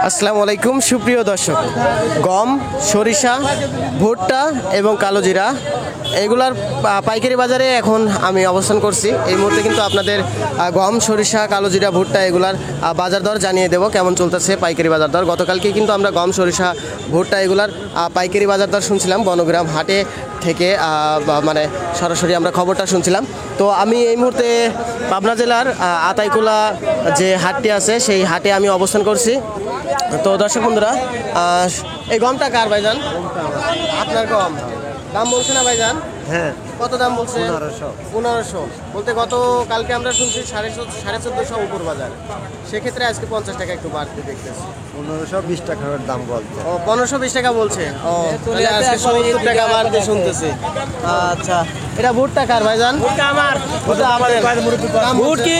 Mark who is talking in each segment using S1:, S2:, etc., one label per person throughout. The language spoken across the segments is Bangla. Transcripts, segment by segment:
S1: আসসালামু আলাইকুম সুপ্রিয় দর্শক, গম, সরিষা, ভুট্টা এবং কালোজিরা এগুলার পাইকারি বাজারে এখন আমি অবস্থান করছি। এই মুহূর্তে কিন্তু আপনাদের গম, সরিষা, কালোজিরা, ভুট্টা এগুলার বাজার দর জানিয়ে দেবো কেমন চলতেছে পাইকারি বাজার দর। গতকালকে কিন্তু আমরা গম, সরিষা, ভুট্টা এগুলার পাইকারি বাজার দর শুনছিলাম বনগ্রাম হাটে থেকে, মানে সরাসরি আমরা খবরটা শুনছিলাম। তো আমি এই মুহূর্তে পাবনা জেলার আতাইকুলা যে হাটটি আছে সেই হাটে আমি অবস্থান করছি। তো দর্শক বন্ধুরা, এই গমটা কার ভাইজান? আপনার গম দাম বলছে না ভাইজান?
S2: হ্যাঁ,
S1: কত দাম বলছে?
S2: 1500
S1: বলতে গত কালকে আমরা শুনছি 1450 উপর বাজার, সেক্ষেত্রে আজকে 50 টাকা একটু বাড়তে দেখতেছি।
S2: 1520 টাকার দাম বলছে।
S1: ও 1520 টাকা বলছে। ও তাহলে আজকে 70 টাকা বাড়তে শুনতেছি। আচ্ছা, এটা ভুট্টা কার ভাইজান?
S3: আমার
S1: ভুট্টা আপনার? দাম
S3: ভুট
S1: বলছে
S3: কি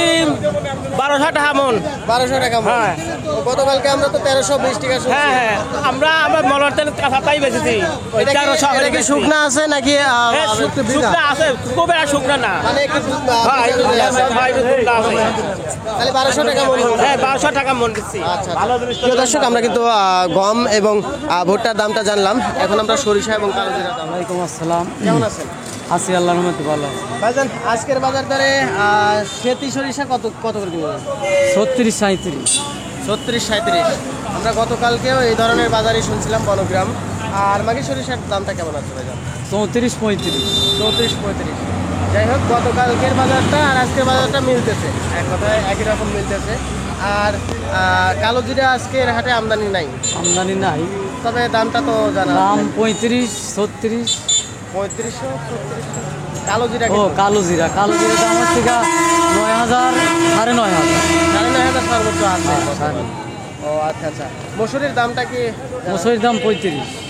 S3: 1200 টাকা মন।
S1: 1200 টাকা মণ।
S3: হ্যাঁ।
S1: তো গতকালকে আমরা তো 1320 টাকা শুনছি।
S3: হ্যাঁ হ্যাঁ, আমরা মলার তেল কাঁচাটাই বেচেছি। ওই
S1: এটা কি-
S3: 1300
S1: এটা কি শুকনা আছে নাকি
S3: শুকনা আছে, খুব একটা শুকনা না।
S1: মানে একটু
S3: হ্যাঁ,
S1: ভিজা ভিজা আছে?
S3: ভাই শুকনা আছে।
S1: তাহলে 1200 টাকা মণ বলছে।
S3: হ্যাঁ, 1200 টাকা মন দিচ্ছি।
S1: আচ্ছা, প্রিয় দর্শক, আমরা কিন্তু গম এবং ভুট্টার দামটা জানলাম। এখন আমরা সরিষা এবং কালোজিরার দাম।
S4: ওয়ালাইকুম আসসালাম।
S1: কেমন আছেন
S4: আছি আল্লাহর রহমতে ভালো আছি।
S1: ভাইজান? আজকের বাজার দরে সেতি সরিষা কত কত করে দিবেন?
S4: 36 37
S1: 36 37। আমরা গতকালকেও এই ধরনের বাজারই শুনছিলাম বনগ্রাম। আর মাগি সরিষার দামটা কেমন আছে ভাইজান?
S4: 34 35।
S1: 34 35। যাই হোক, গতকালকের বাজারটা আর আজকের বাজারটা মিলতেছে, এক কথায় একই রকম মিলতেছে। আর কালো জিরা আজকের হাটে আমদানি নাই,
S4: আমদানি নাই,
S1: তবে দামটা তো জানা
S4: দাম 35 36।
S1: 3500 3600। কালো জিরা
S4: ও কালো জিরা দাম হচ্ছে 9000 9,500।
S1: 9,500 সর্বোচ্চ আছে। ও আচ্ছা আচ্ছা। মসুরির দামটা কি?
S4: মসুরির দাম 35।